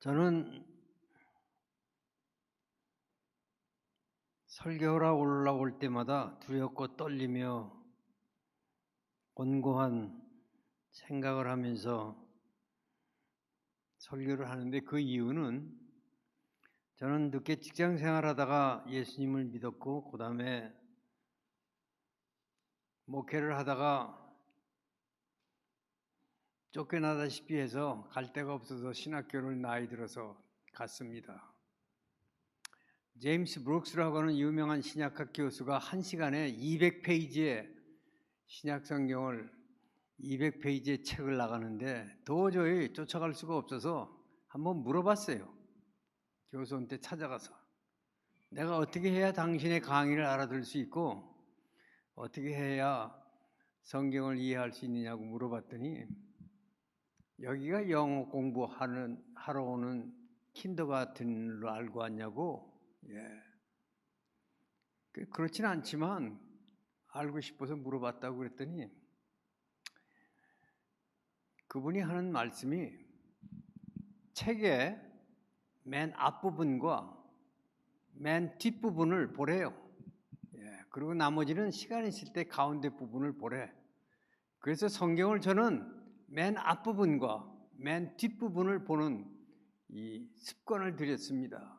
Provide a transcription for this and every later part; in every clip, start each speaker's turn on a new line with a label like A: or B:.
A: 저는 설교하러 올라올 때마다 두렵고 떨리며 곤고한 생각을 하면서 설교를 하는데, 그 이유는 저는 늦게 직장 생활하다가 예수님을 믿었고, 그 다음에 목회를 하다가 쫓겨나다시피 해서 갈 데가 없어서 신학교를 나이 들어서 갔습니다. 제임스 브룩스라고 하는 유명한 신약학 교수가 한 시간에 200페이지의 신약성경을 200페이지의 책을 나가는데 도저히 쫓아갈 수가 없어서 한번 물어봤어요. 교수한테 찾아가서 내가 어떻게 해야 당신의 강의를 알아들을 수 있고 어떻게 해야 성경을 이해할 수 있느냐고 물어봤더니, 여기가 영어 하러 오는 킨더가튼으로 알고 왔냐고. 그렇지는 않지만 알고 싶어서 물어봤다고 그랬더니, 그분이 하는 말씀이 책의 맨 앞부분과 맨 뒷부분을 보래요. 그리고 나머지는 시간 있을 때 가운데 부분을 보래. 그래서 성경을 저는 맨 앞부분과 맨 뒷부분을 보는 이 습관을 들였습니다.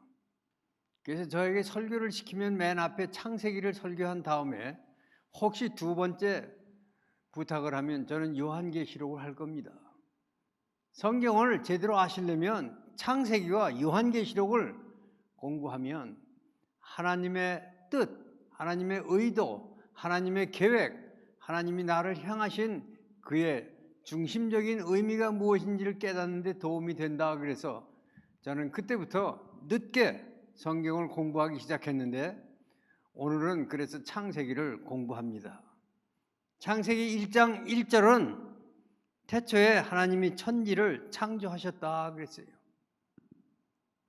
A: 그래서 저에게 설교를 시키면 맨 앞에 창세기를 설교한 다음에 혹시 두 번째 부탁을 하면 저는 요한계시록을 할 겁니다. 성경을 제대로 아시려면 창세기와 요한계시록을 공부하면 하나님의 뜻, 하나님의 의도, 하나님의 계획, 하나님이 나를 향하신 그의 중심적인 의미가 무엇인지를 깨닫는 데 도움이 된다. 그래서 저는 그때부터 늦게 성경을 공부하기 시작했는데, 오늘은 그래서 창세기를 공부합니다. 창세기 1장 1절은 태초에 하나님이 천지를 창조하셨다 그랬어요.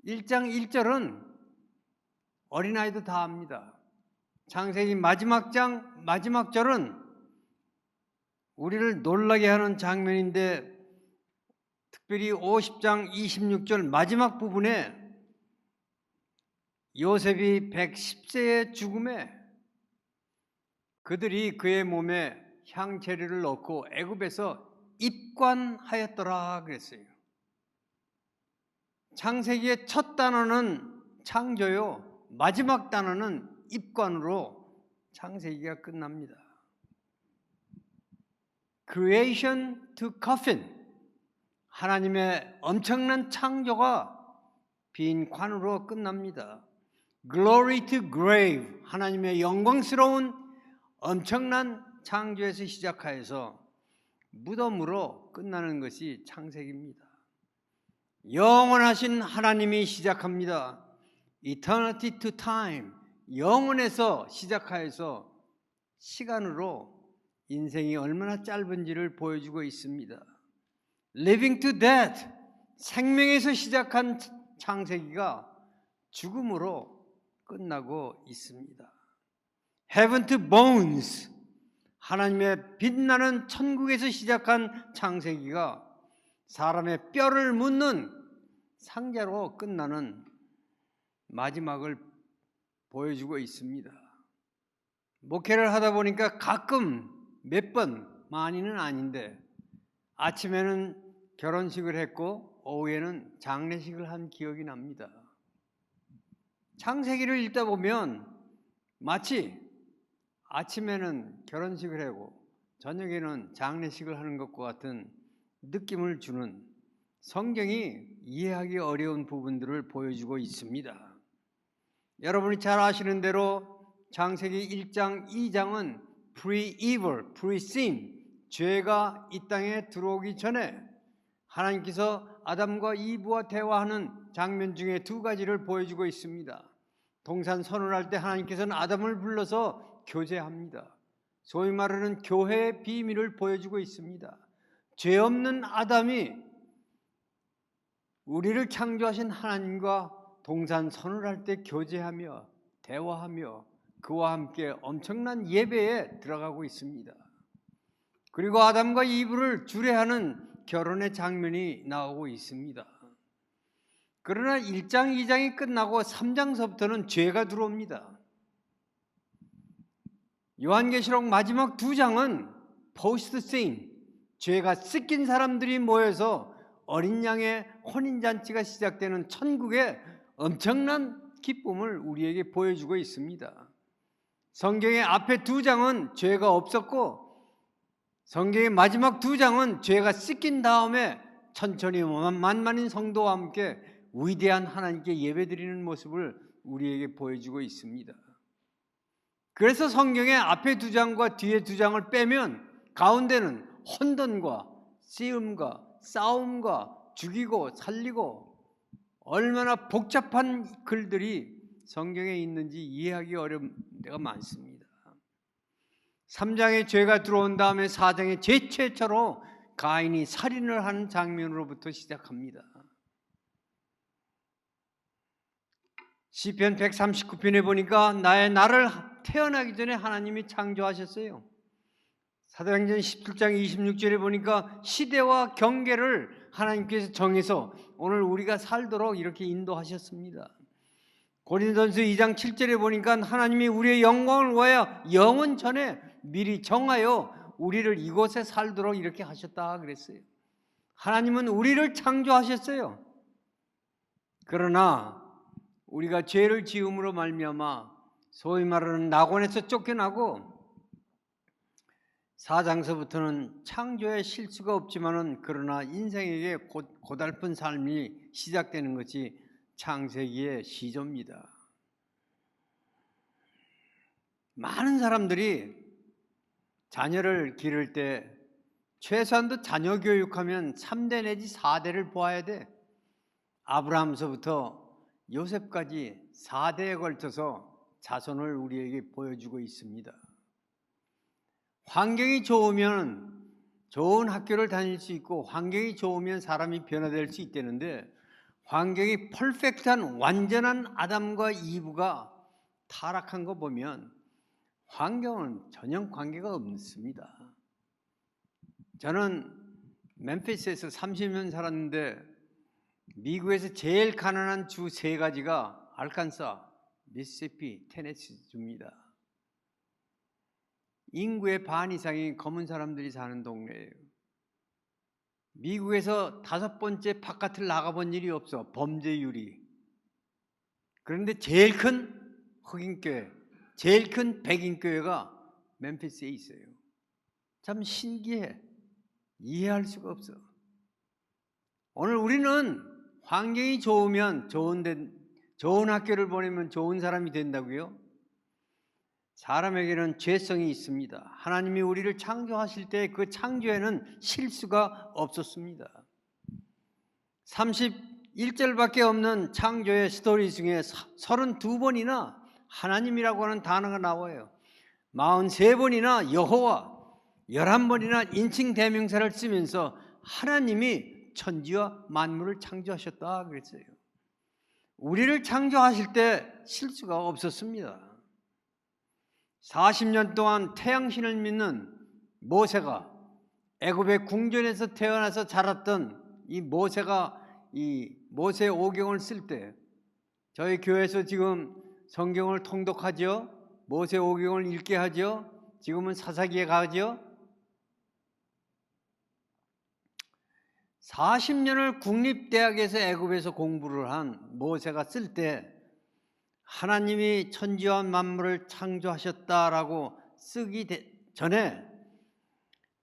A: 1장 1절은 어린아이도 다 압니다. 창세기 마지막 장 마지막 절은 우리를 놀라게 하는 장면인데, 특별히 50장 26절 마지막 부분에 요셉이 110세의 죽음에 그들이 그의 몸에 향재료를 넣고 애굽에서 입관하였더라 그랬어요. 창세기의 첫 단어는 창조요, 마지막 단어는 입관으로 창세기가 끝납니다. Creation to coffin, 하나님의 엄청난 창조가 빈 관으로 끝납니다. Glory to grave, 하나님의 영광스러운 엄청난 창조에서 시작하여서 무덤으로 끝나는 것이 창세기입니다. 영원하신 하나님이 시작합니다. Eternity to time, 영원에서 시작하여서 시간으로 인생이 얼마나 짧은지를 보여주고 있습니다. Living to death, 생명에서 시작한 창세기가 죽음으로 끝나고 있습니다. Heaven to bones, 하나님의 빛나는 천국에서 시작한 창세기가 사람의 뼈를 묻는 상자로 끝나는 마지막을 보여주고 있습니다. 목회를 하다 보니까 가끔 몇 번, 많이는 아닌데, 아침에는 결혼식을 했고 오후에는 장례식을 한 기억이 납니다. 창세기를 읽다 보면 마치 아침에는 결혼식을 하고 저녁에는 장례식을 하는 것과 같은 느낌을 주는, 성경이 이해하기 어려운 부분들을 보여주고 있습니다. 여러분이 잘 아시는 대로 창세기 1장, 2장은 pre-evil, pre-sin, 죄가 이 땅에 들어오기 전에 하나님께서 아담과 이브와 대화하는 장면 중에 두 가지를 보여주고 있습니다. 동산 선언할 때 하나님께서는 아담을 불러서 교제합니다. 소위 말하는 교회의 비밀을 보여주고 있습니다. 죄 없는 아담이 우리를 창조하신 하나님과 동산 선언할 때 교제하며 대화하며 그와 함께 엄청난 예배에 들어가고 있습니다. 그리고 아담과 이브를 주례하는 결혼의 장면이 나오고 있습니다. 그러나 1장, 2장이 끝나고 3장서부터는 죄가 들어옵니다. 요한계시록 마지막 2장은 포스트 씬, 죄가 씻긴 사람들이 모여서 어린 양의 혼인잔치가 시작되는 천국의 엄청난 기쁨을 우리에게 보여주고 있습니다. 성경의 앞에 2장은 죄가 없었고 성경의 마지막 2장은 죄가 씻긴 다음에 천천히 만만인 성도와 함께 위대한 하나님께 예배드리는 모습을 우리에게 보여주고 있습니다. 그래서 성경의 앞에 2장과 뒤에 2장을 빼면 가운데는 혼돈과 씨름과 싸움과 죽이고 살리고 얼마나 복잡한 글들이 성경에 있는지 이해하기 어려운 데가 많습니다. 3장에 죄가 들어온 다음에 4장에 최초로 가인이 살인을 하는 장면으로부터 시작합니다. 시편 139편에 보니까 나를 태어나기 전에 하나님이 창조하셨어요. 사도행전 17장 26절에 보니까 시대와 경계를 하나님께서 정해서 오늘 우리가 살도록 이렇게 인도하셨습니다. 고린도전서 2장 7절에 보니까 하나님이 우리의 영광을 위하여 영원 전에 미리 정하여 우리를 이곳에 살도록 이렇게 하셨다 그랬어요. 하나님은 우리를 창조하셨어요. 그러나 우리가 죄를 지음으로 말미암아 소위 말하는 낙원에서 쫓겨나고 4장서부터는 창조의 실수가 없지만은 그러나 인생에게 고달픈 삶이 시작되는 것이 창세기의 시조입니다. 많은 사람들이 자녀를 기를 때 최소한도 자녀 교육하면 3대 내지 4대를 보아야 돼. 아브라함서부터 요셉까지 4대에 걸쳐서 자손을 우리에게 보여주고 있습니다. 환경이 좋으면 좋은 학교를 다닐 수 있고 환경이 좋으면 사람이 변화될 수 있다는데 환경이 퍼펙트한 완전한 아담과 이브가 타락한 거 보면 환경은 전혀 관계가 없습니다. 저는 멤피스에서 30년 살았는데 미국에서 제일 가난한 주 3가지가 알칸사, 미시시피, 테네시 주입니다. 인구의 반 이상이 검은 사람들이 사는 동네예요. 미국에서 5번째 바깥을 나가본 일이 없어, 범죄율이. 그런데 제일 큰 흑인교회, 제일 큰 백인교회가 멤피스에 있어요. 참 신기해. 이해할 수가 없어. 오늘 우리는 환경이 좋으면 좋은 학교를 보내면 좋은 사람이 된다고요? 사람에게는 죄성이 있습니다. 하나님이 우리를 창조하실 때 그 창조에는 실수가 없었습니다. 31절밖에 없는 창조의 스토리 중에 32번이나 하나님이라고 하는 단어가 나와요. 43번이나 여호와, 11번이나 인칭 대명사를 쓰면서 하나님이 천지와 만물을 창조하셨다 그랬어요. 우리를 창조하실 때 실수가 없었습니다. 40년 동안 태양신을 믿는 모세가 애굽의 궁전에서 태어나서 자랐던 이 모세가 이 모세 오경을 쓸 때 저희 교회에서 지금 성경을 통독하죠. 모세 오경을 읽게 하죠. 지금은 사사기에 가죠. 40년을 국립대학에서 애굽에서 공부를 한 모세가 쓸 때 하나님이 천지와 만물을 창조하셨다라고 쓰기 전에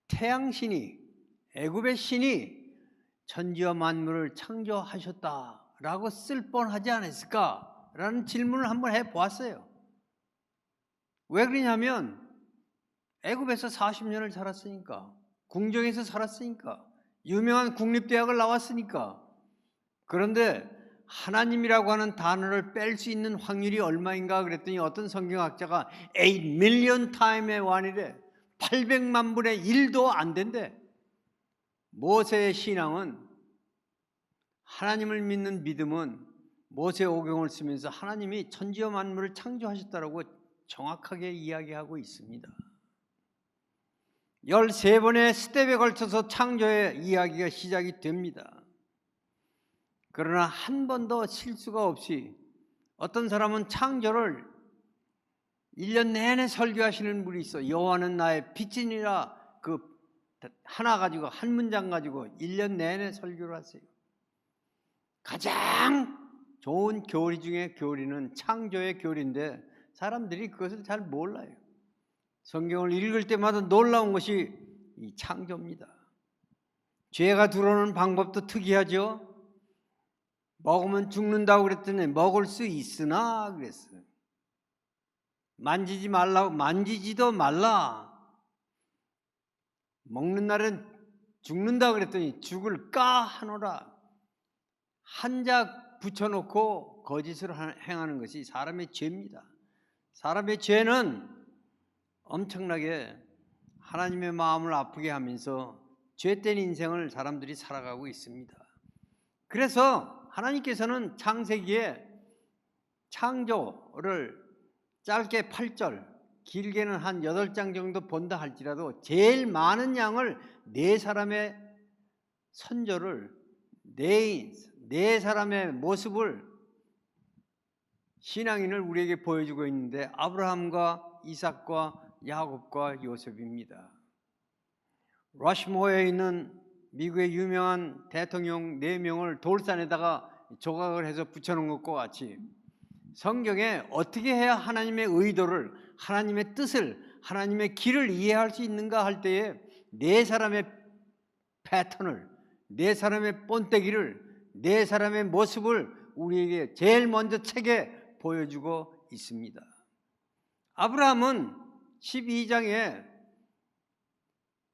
A: 태양신이, 애굽의 신이 천지와 만물을 창조하셨다라고 쓸 뻔하지 않았을까라는 질문을 한번 해보았어요. 왜 그러냐면 애굽에서 40년을 살았으니까, 궁정에서 살았으니까, 유명한 국립대학을 나왔으니까. 그런데 하나님이라고 하는 단어를 뺄 수 있는 확률이 얼마인가 그랬더니 어떤 성경학자가 8 million time의 원이래. 800만 분의 1도 안 된대. 모세의 신앙은, 하나님을 믿는 믿음은 모세 오경을 쓰면서 하나님이 천지와 만물을 창조하셨다라고 정확하게 이야기하고 있습니다. 13번의 스텝에 걸쳐서 창조의 이야기가 시작이 됩니다. 그러나 한 번도 실수가 없이 어떤 사람은 창조를 1년 내내 설교하시는 분이 있어. 여호와는 나의 빛이니라 그 하나 가지고 한 문장 가지고 1년 내내 설교를 하세요. 가장 좋은 교리 중에 교리는 창조의 교리인데 사람들이 그것을 잘 몰라요. 성경을 읽을 때마다 놀라운 것이 이 창조입니다. 죄가 들어오는 방법도 특이하죠. 먹으면 죽는다고 그랬더니 먹을 수 있으나 그랬어요. 만지지 말라고 만지지도 말라. 먹는 날은 죽는다 그랬더니 죽을까 하노라. 한자 붙여놓고 거짓을 행하는 것이 사람의 죄입니다. 사람의 죄는 엄청나게 하나님의 마음을 아프게 하면서 죄된 인생을 사람들이 살아가고 있습니다. 그래서 하나님께서는 창세기에 창조를 짧게 8절, 길게는 한 8장 정도 본다 할지라도 제일 많은 양을 네 사람의 선조를 네 사람의 모습을 신앙인을 우리에게 보여주고 있는데 아브라함과 이삭과 야곱과 요셉입니다. 러시모어에 있는 미국의 유명한 대통령 4명을 돌산에다가 조각을 해서 붙여놓은 것과 같이 성경에 어떻게 해야 하나님의 의도를, 하나님의 뜻을, 하나님의 길을 이해할 수 있는가 할 때에 네 사람의 패턴을, 네 사람의 본때기를, 네 사람의 모습을 우리에게 제일 먼저 책에 보여주고 있습니다. 아브라함은 12장에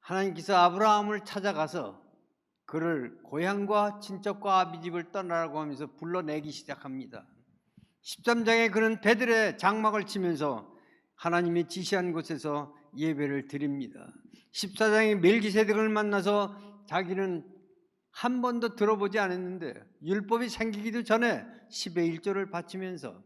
A: 하나님께서 아브라함을 찾아가서 그를 고향과 친척과 아비집을 떠나라고 하면서 불러내기 시작합니다. 13장에 그는 베들의 장막을 치면서 하나님이 지시한 곳에서 예배를 드립니다. 14장에 멜기세덱을 만나서 자기는 한 번도 들어보지 않았는데 율법이 생기기도 전에 10의 1조를 바치면서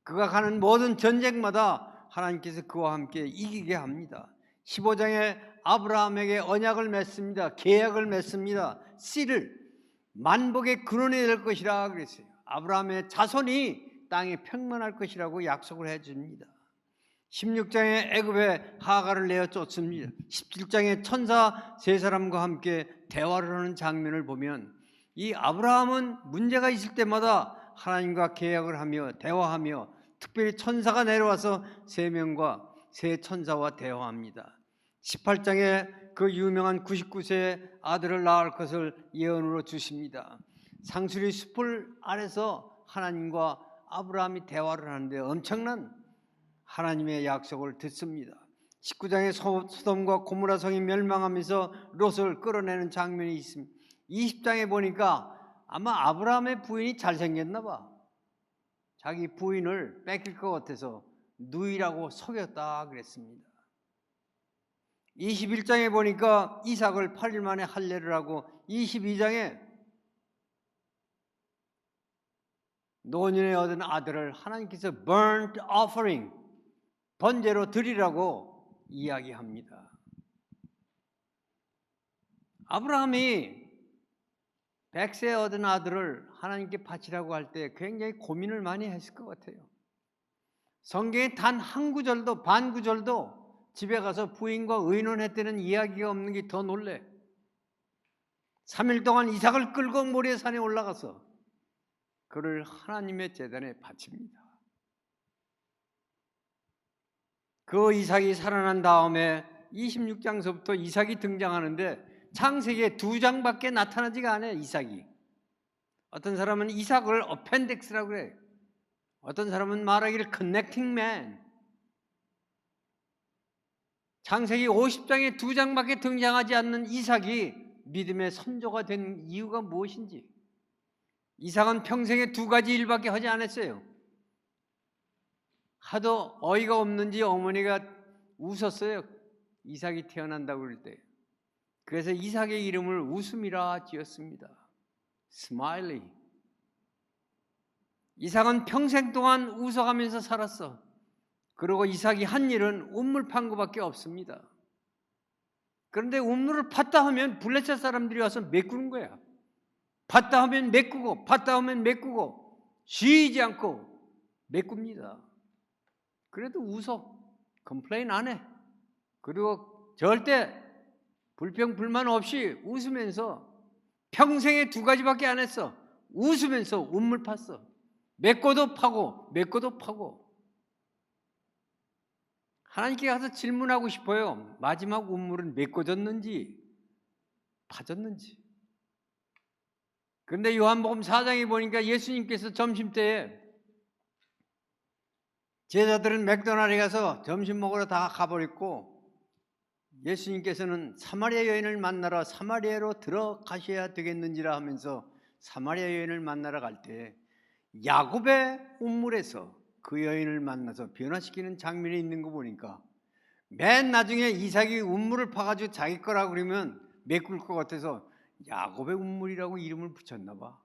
A: 그가 가는 모든 전쟁마다 하나님께서 그와 함께 이기게 합니다. 15장에 아브라함에게 언약을 맺습니다. 계약을 맺습니다. 씨를 만복의 근원이 될 것이라 그랬어요. 아브라함의 자손이 땅에 평만할 것이라고 약속을 해줍니다. 16장에 애굽에 하가를 내어 쫓습니다. 17장에 천사 세 사람과 함께 대화를 하는 장면을 보면 이 아브라함은 문제가 있을 때마다 하나님과 계약을 하며 대화하며 특별히 천사가 내려와서 세 천사와 대화합니다. 18장에 그 유명한 99세의 아들을 낳을 것을 예언으로 주십니다. 상수리 숲을 아래서 하나님과 아브라함이 대화를 하는데 엄청난 하나님의 약속을 듣습니다. 19장에 소돔과 고모라 성이 멸망하면서 롯을 끌어내는 장면이 있습니다. 20장에 보니까 아마 아브라함의 부인이 잘생겼나 봐. 자기 부인을 뺏길 것 같아서 누이라고 속였다 그랬습니다. 21장에 보니까 이삭을 8일 만에 할례를 하고 22장에 노년에 얻은 아들을 하나님께서 burnt offering, 번제로 드리라고 이야기합니다. 아브라함이 100세에 얻은 아들을 하나님께 바치라고 할 때 굉장히 고민을 많이 했을 것 같아요. 성경에 단 한 구절도 반 구절도 집에 가서 부인과 의논했다는 이야기가 없는 게 더 놀래. 3일 동안 이삭을 끌고 모리아산에 올라가서 그를 하나님의 제단에 바칩니다. 그 이삭이 살아난 다음에 26장서부터 이삭이 등장하는데 창세기에 2장밖에 나타나지가 않아요. 이삭이. 어떤 사람은 이삭을 어펜덱스라고 그래요. 어떤 사람은 말하기를 connecting man. 창세기 50장에 2장밖에 등장하지 않는 이삭이 믿음의 선조가 된 이유가 무엇인지. 이삭은 평생에 2가지 일밖에 하지 않았어요. 하도 어이가 없는지 어머니가 웃었어요. 이삭이 태어난다고 그럴 때. 그래서 이삭의 이름을 웃음이라 지었습니다. 스마일리. 이삭은 평생 동안 웃어가면서 살았어. 그리고 이삭이 한 일은 우물 판 거밖에 없습니다. 그런데 우물을 팠다 하면 블레셋 사람들이 와서 메꾸는 거야. 봤다 하면 메꾸고 봤다 하면 메꾸고 쉬지 않고 메꿉니다. 그래도 웃어. 컴플레인 안 해. 그리고 절대 불평 불만 없이 웃으면서 평생에 두 가지밖에 안 했어. 웃으면서 운물 팠어. 메꿔도 파고 메꿔도 파고. 하나님께 가서 질문하고 싶어요. 마지막 운물은 메꿔졌는지 파졌는지. 그런데 요한복음 4장에 보니까 예수님께서 점심때에 제자들은 맥도날드에 가서 점심 먹으러 다 가버렸고 예수님께서는 사마리아 여인을 만나러 사마리아로 들어가셔야 되겠는지라 하면서 사마리아 여인을 만나러 갈 때 야곱의 운물에서 그 여인을 만나서 변화시키는 장면이 있는 거 보니까 맨 나중에 이삭이 운물을 파가지고 자기 거라고 그러면 메꿀 것 같아서 야곱의 운물이라고 이름을 붙였나 봐.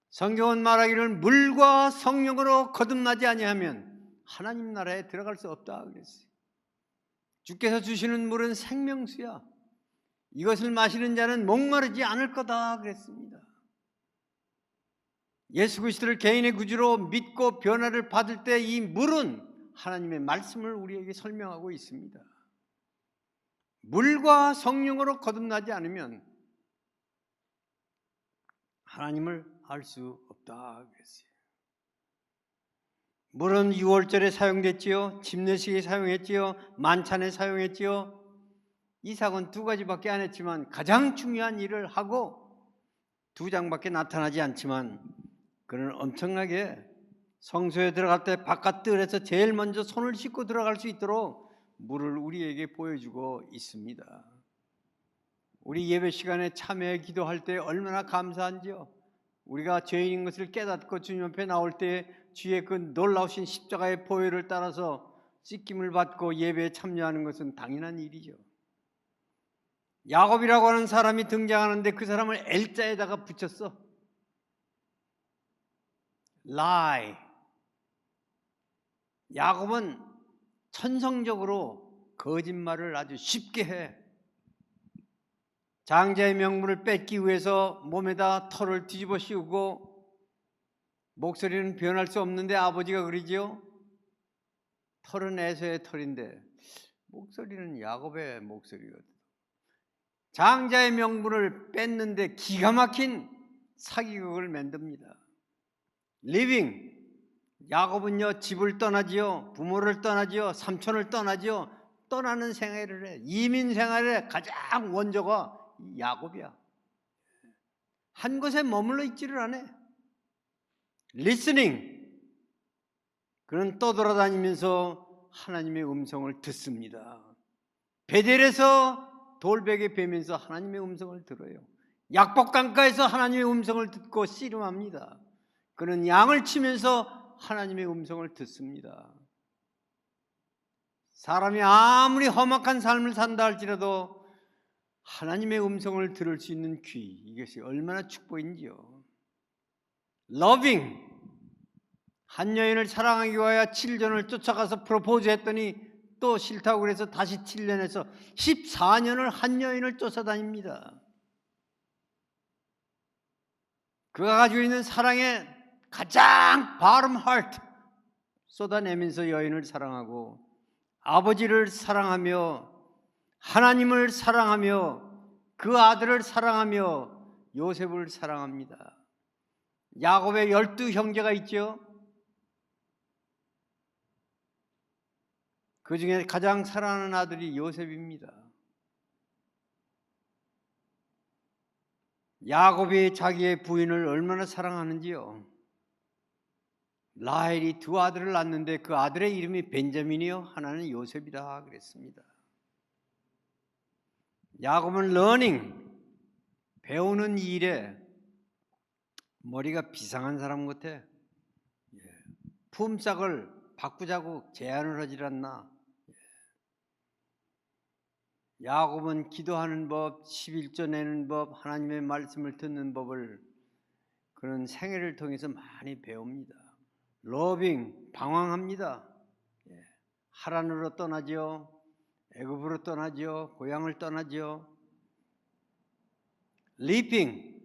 A: 성경은 말하기를 물과 성령으로 거듭나지 아니하면 하나님 나라에 들어갈 수 없다 그랬어요. 주께서 주시는 물은 생명수야. 이것을 마시는 자는 목마르지 않을 거다 그랬습니다. 예수 그리스도를 개인의 구주로 믿고 변화를 받을 때 이 물은 하나님의 말씀을 우리에게 설명하고 있습니다. 물과 성령으로 거듭나지 않으면 하나님을 알 수 없다 그랬어요. 물은 유월절에 사용됐지요. 집례식에 사용했지요. 만찬에 사용했지요. 이삭은 두 가지밖에 안 했지만 가장 중요한 일을 하고 두 장밖에 나타나지 않지만 그는 엄청나게 성소에 들어갈 때 바깥 뜰에서 제일 먼저 손을 씻고 들어갈 수 있도록 물을 우리에게 보여주고 있습니다. 우리 예배 시간에 참여해 기도할 때 얼마나 감사한지요. 우리가 죄인인 것을 깨닫고 주님 앞에 나올 때 주의 그 놀라우신 십자가의 보혈을 따라서 씻김을 받고 예배에 참여하는 것은 당연한 일이죠. 야곱이라고 하는 사람이 등장하는데 그 사람을 L자에다가 붙였어. lie. 야곱은 천성적으로 거짓말을 아주 쉽게 해. 장자의 명분을 뺏기 위해서 몸에다 털을 뒤집어 씌우고 목소리는 변할 수 없는데 아버지가 그러지요. 털은 에서의 털인데 목소리는 야곱의 목소리거든. 장자의 명분을 뺐는데 기가 막힌 사기극을 만듭니다. living. 야곱은요 집을 떠나지요, 부모를 떠나지요, 삼촌을 떠나지요. 떠나는 생활을 해. 이민 생활의 가장 원조가 야곱이야. 한 곳에 머물러 있지를 않아. listening. 그는 떠돌아다니면서 하나님의 음성을 듣습니다. 베델에서 돌베개 베면서 하나님의 음성을 들어요. 약복강가에서 하나님의 음성을 듣고 씨름합니다. 그는 양을 치면서 하나님의 음성을 듣습니다. 사람이 아무리 험악한 삶을 산다 할지라도 하나님의 음성을 들을 수 있는 귀, 이것이 얼마나 축복인지요. loving. 한 여인을 사랑하기 위하여 7년을 쫓아가서 프로포즈 했더니 또 싫다고 그래서 다시 7년에서 14년을 한 여인을 쫓아다닙니다. 그가 가지고 있는 사랑의 가장 bottom heart 쏟아내면서 여인을 사랑하고 아버지를 사랑하며 하나님을 사랑하며 그 아들을 사랑하며 요셉을 사랑합니다. 야곱의 12형제가 있죠. 그 중에 가장 사랑하는 아들이 요셉입니다. 야곱이 자기의 부인을 얼마나 사랑하는지요. 라헬이 두 아들을 낳는데 그 아들의 이름이 벤자민이요 하나는 요셉이다 그랬습니다. 야곱은 learning, 배우는 일에 머리가 비상한 사람 같아. 품삯을 바꾸자고 제안을 하질 않나. 야곱은 기도하는 법, 11조 내는 법, 하나님의 말씀을 듣는 법을 그런 생애를 통해서 많이 배웁니다. 러빙, 방황합니다. 하란으로 떠나죠. 애굽으로 떠나죠. 고향을 떠나죠. 리핑,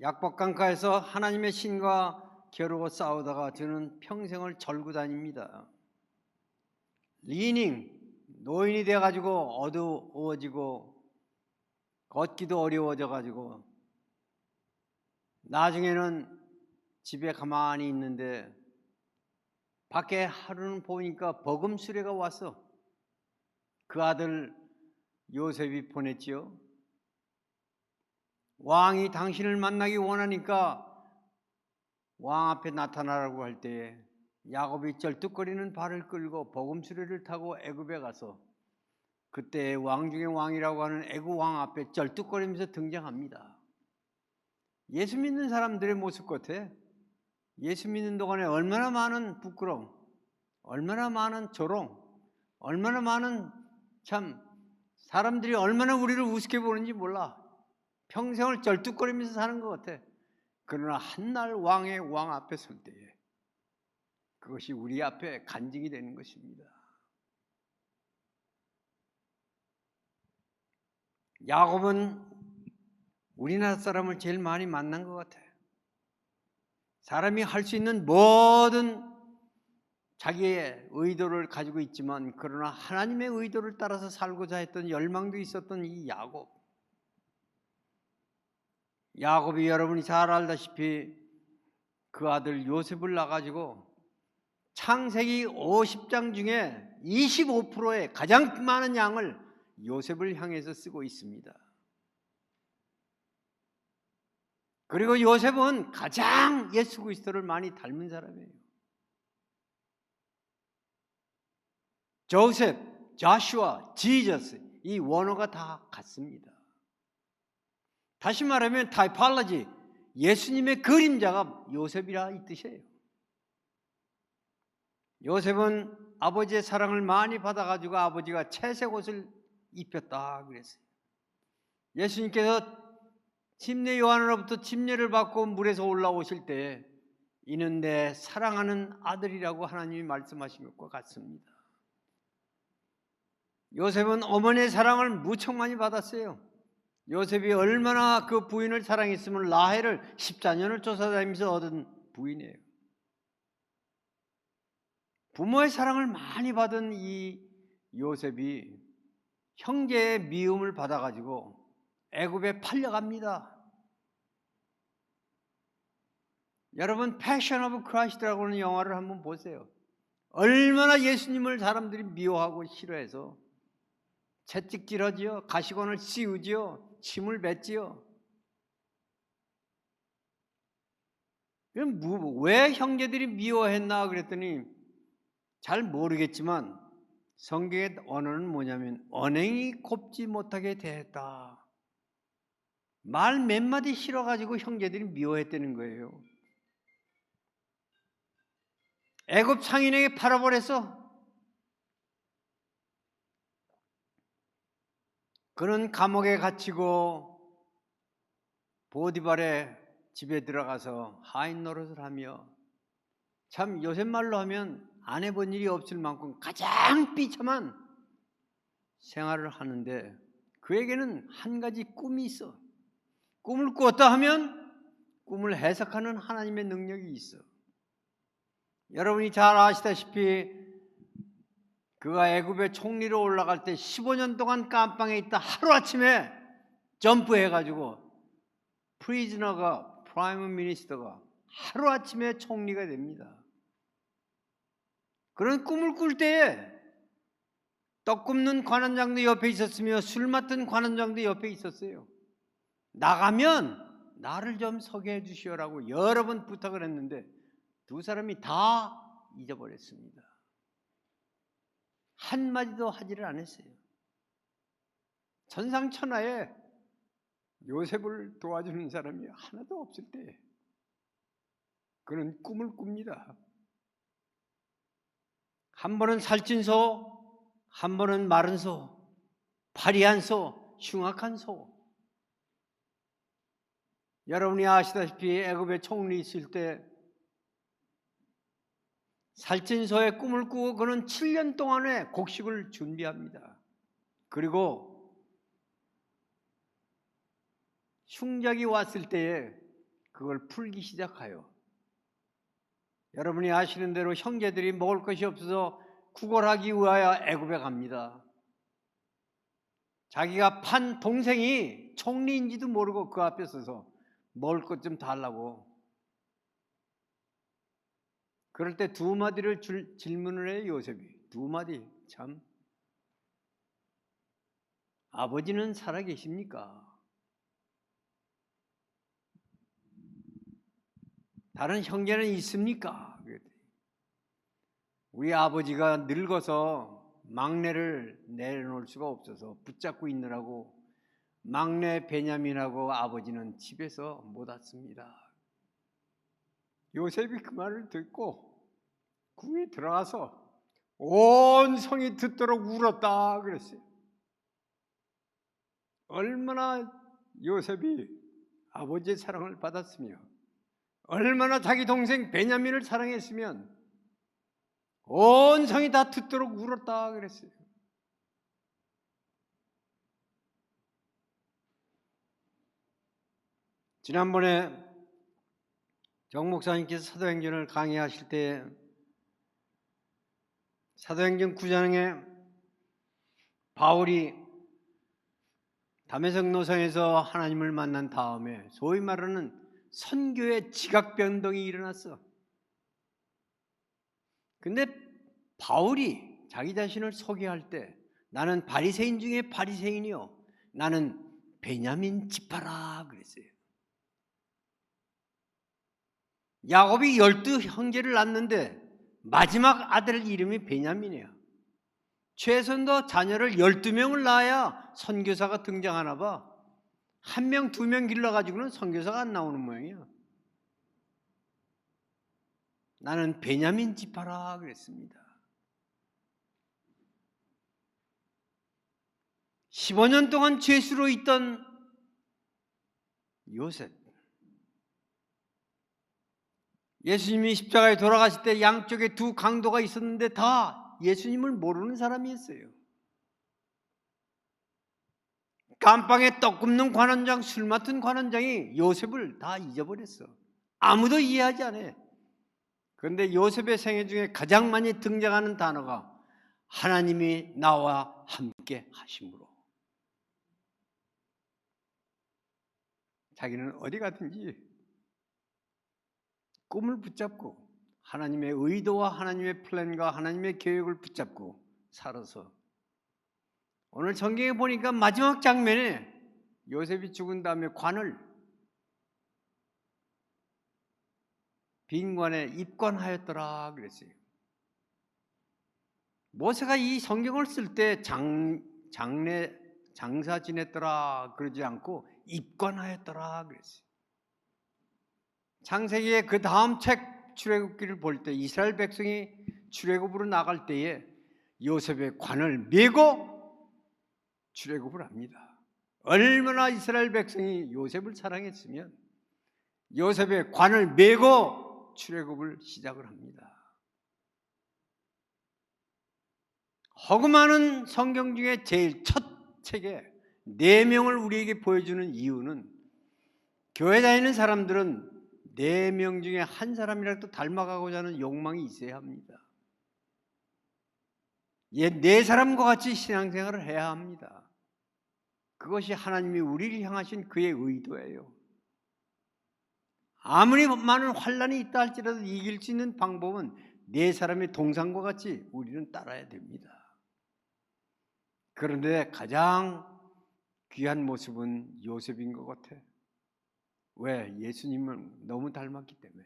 A: 약복강가에서 하나님의 신과 겨루고 싸우다가 저는 평생을 절구 다닙니다. 리닝, 노인이 돼가지고 어두워지고 걷기도 어려워져가지고 나중에는 집에 가만히 있는데 밖에 하루는 보니까 버금 수레가 와서 그 아들 요셉이 보냈지요. 왕이 당신을 만나기 원하니까 왕 앞에 나타나라고 할 때에 야곱이 쩔뚝거리는 발을 끌고 버금 수레를 타고 애굽에 가서 그때 왕 중의 왕이라고 하는 애굽 왕 앞에 쩔뚝거리면서 등장합니다. 예수 믿는 사람들의 모습 같아. 예수 믿는 동안에 얼마나 많은 부끄러움, 얼마나 많은 조롱, 얼마나 많은 참 사람들이 얼마나 우리를 우습게 보는지 몰라. 평생을 쩔뚝거리면서 사는 것 같아. 그러나 한날 왕의 왕 앞에 설 때에 그것이 우리 앞에 간증이 되는 것입니다. 야곱은 우리나라 사람을 제일 많이 만난 것 같아요. 사람이 할 수 있는 모든 자기의 의도를 가지고 있지만 그러나 하나님의 의도를 따라서 살고자 했던 열망도 있었던 이 야곱이 여러분이 잘 알다시피 그 아들 요셉을 낳아가지고 창세기 50장 중에 25%의 가장 많은 양을 요셉을 향해서 쓰고 있습니다. 그리고 요셉은 가장 예수 그리스도를 많이 닮은 사람이에요. 조셉, 자슈아, 지저스 이 원어가 다 같습니다. 다시 말하면 타이팔러지, 예수님의 그림자가 요셉이라 이 뜻이에요. 요셉은 아버지의 사랑을 많이 받아가지고 아버지가 채색 옷을 입혔다 그랬어요. 예수님께서 침례 요한으로부터 침례를 받고 물에서 올라오실 때 이는 내 사랑하는 아들이라고 하나님이 말씀하신 것과 같습니다. 요셉은 어머니의 사랑을 무척 많이 받았어요. 요셉이 얼마나 그 부인을 사랑했으면 라헬을 14년을 쫓아다니면서 얻은 부인이에요. 부모의 사랑을 많이 받은 이 요셉이 형제의 미움을 받아가지고 애굽에 팔려갑니다. 여러분 패션 오브 크라이스트라고 하는 영화를 한번 보세요. 얼마나 예수님을 사람들이 미워하고 싫어해서 채찍질하지요, 가시관을 씌우지요, 침을 뱉지요. 그럼 왜 형제들이 미워했나 그랬더니 잘 모르겠지만 성경의 언어는 뭐냐면 언행이 곱지 못하게 대했다. 말 몇 마디 싫어가지고 형제들이 미워했다는 거예요. 애굽 상인에게 팔아버렸어. 그는 감옥에 갇히고 보디발의 집에 들어가서 하인 노릇을 하며 참 요새 말로 하면 안 해본 일이 없을 만큼 가장 비참한 생활을 하는데 그에게는 한 가지 꿈이 있어. 꿈을 꾸었다 하면 꿈을 해석하는 하나님의 능력이 있어. 여러분이 잘 아시다시피 그가 애굽의 총리로 올라갈 때 15년 동안 감방에 있다 하루아침에 점프해가지고 프리즈너가 프라임 미니스터가 하루아침에 총리가 됩니다. 그런 꿈을 꿀 때에 떡 굽는 관원장도 옆에 있었으며 술 맡은 관원장도 옆에 있었어요. 나가면 나를 좀 소개해 주시오라고 여러 번 부탁을 했는데 두 사람이 다 잊어버렸습니다. 한마디도 하지를 않았어요. 천상천하에 요셉을 도와주는 사람이 하나도 없을 때 그는 꿈을 꿉니다. 한 번은 살찐 소, 한 번은 마른 소, 파리한 소, 흉악한 소. 여러분이 아시다시피 애굽에 총리 있을 때 살찐 소의 꿈을 꾸고 그는 7년 동안의 곡식을 준비합니다. 그리고 흉작이 왔을 때에 그걸 풀기 시작하여 여러분이 아시는 대로 형제들이 먹을 것이 없어서 구걸하기 위하여 애굽에 갑니다. 자기가 판 동생이 총리인지도 모르고 그 앞에 서서 먹을 것 좀 달라고. 그럴 때 두 마디를 질문을 해요. 요셉이 두 마디. 참, 아버지는 살아계십니까? 다른 형제는 있습니까? 우리 아버지가 늙어서 막내를 내려놓을 수가 없어서 붙잡고 있느라고 막내 베냐민하고 아버지는 집에서 못 왔습니다. 요셉이 그 말을 듣고 궁에 들어가서 온 성이 듣도록 울었다 그랬어요. 얼마나 요셉이 아버지의 사랑을 받았으며 얼마나 자기 동생 베냐민을 사랑했으면 온 성이 다 듣도록 울었다 그랬어요. 지난번에 정 목사님께서 사도행전을 강의하실 때 사도행전 9장에 바울이 다메섹 노상에서 하나님을 만난 다음에 소위 말하는 선교의 지각 변동이 일어났어. 근데 바울이 자기 자신을 소개할 때 나는 바리새인 중에 바리새인이요 나는 베냐민 지파라 그랬어요. 야곱이 12 형제를 낳는데 마지막 아들 이름이 베냐민이야. 최소한도 자녀를 12명을 낳아야 선교사가 등장하나 봐. 1명, 2명 길러가지고는 선교사가 안 나오는 모양이야. 나는 베냐민 지파라 그랬습니다. 15년 동안 죄수로 있던 요셉. 예수님이 십자가에 돌아가실 때 양쪽에 두 강도가 있었는데 다 예수님을 모르는 사람이었어요. 감방에 떡 굽는 관원장, 술 맡은 관원장이 요셉을 다 잊어버렸어. 아무도 이해하지 않아. 그런데 요셉의 생애 중에 가장 많이 등장하는 단어가 하나님이 나와 함께 하심으로. 자기는 어디 가든지 꿈을 붙잡고 하나님의 의도와 하나님의 플랜과 하나님의 계획을 붙잡고 살아서 오늘 성경에 보니까 마지막 장면에 요셉이 죽은 다음에 관을 빈관에 입관하였더라 그랬어요. 모세가 이 성경을 쓸 때 장사 지냈더라 그러지 않고 입관하였더라 그랬어요. 창세기의 그 다음 책 출애굽기를 볼 때 이스라엘 백성이 출애굽으로 나갈 때에 요셉의 관을 메고 출애굽을 합니다. 얼마나 이스라엘 백성이 요셉을 사랑했으면 요셉의 관을 메고 출애굽을 시작을 합니다. 허구많은 성경 중에 제일 첫 책에 4명을 우리에게 보여주는 이유는 교회 다니는 사람들은 4명 중에 한 사람이라도 닮아가고자 하는 욕망이 있어야 합니다. 4사람과 같이 신앙생활을 해야 합니다. 그것이 하나님이 우리를 향하신 그의 의도예요. 아무리 많은 환난이 있다 할지라도 이길 수 있는 방법은 4사람의 동상과 같이 우리는 따라야 됩니다. 그런데 가장 귀한 모습은 요셉인 것 같아. 왜? 예수님을 너무 닮았기 때문에.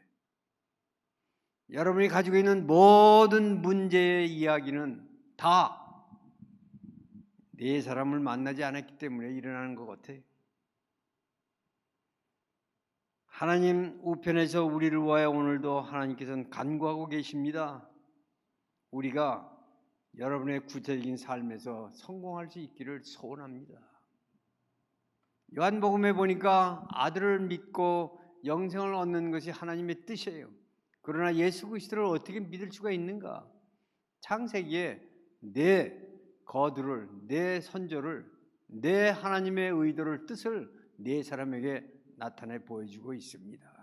A: 여러분이 가지고 있는 모든 문제의 이야기는 다 4사람을 만나지 않았기 때문에 일어나는 것 같아요. 하나님 우편에서 우리를 위하여 오늘도 하나님께서는 간구하고 계십니다. 우리가 여러분의 구체적인 삶에서 성공할 수 있기를 소원합니다. 요한복음에 보니까 아들을 믿고 영생을 얻는 것이 하나님의 뜻이에요. 그러나 예수 그리스도를 어떻게 믿을 수가 있는가? 창세기에 내 거두를, 내 선조를, 내 하나님의 의도를, 뜻을 네 사람에게 나타내 보여주고 있습니다.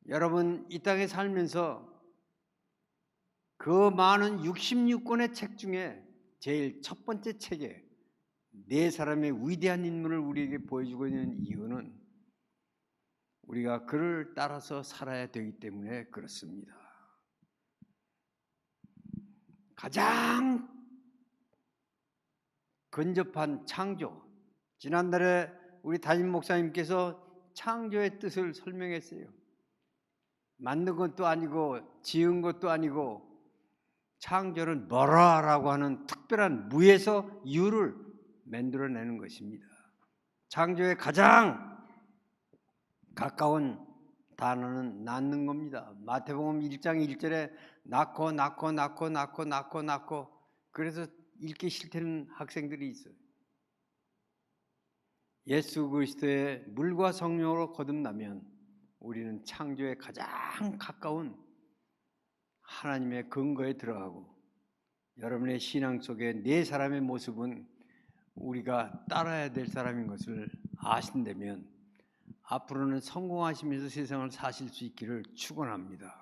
A: 여러분, 이 땅에 살면서 그 많은 66권의 책 중에 제일 첫 번째 책에 네 사람의 위대한 인물을 우리에게 보여주고 있는 이유는 우리가 그를 따라서 살아야 되기 때문에 그렇습니다. 가장 근접한 창조, 지난달에 우리 담임 목사님께서 창조의 뜻을 설명했어요. 만든 것도 아니고 지은 것도 아니고 창조는 뭐라라고 하는 특별한 무에서 유를 만들어내는 것입니다. 창조의 가장 가까운 단어는 낳는 겁니다. 마태복음 1장 1절에 낳고 그래서 읽기 싫다는 학생들이 있어요. 예수 그리스도의 물과 성령으로 거듭나면 우리는 창조에 가장 가까운 하나님의 근거에 들어가고 여러분의 신앙 속에 네 사람의 모습은 우리가 따라야 될 사람인 것을 아신다면 앞으로는 성공하시면서 세상을 사실 수 있기를 축원합니다.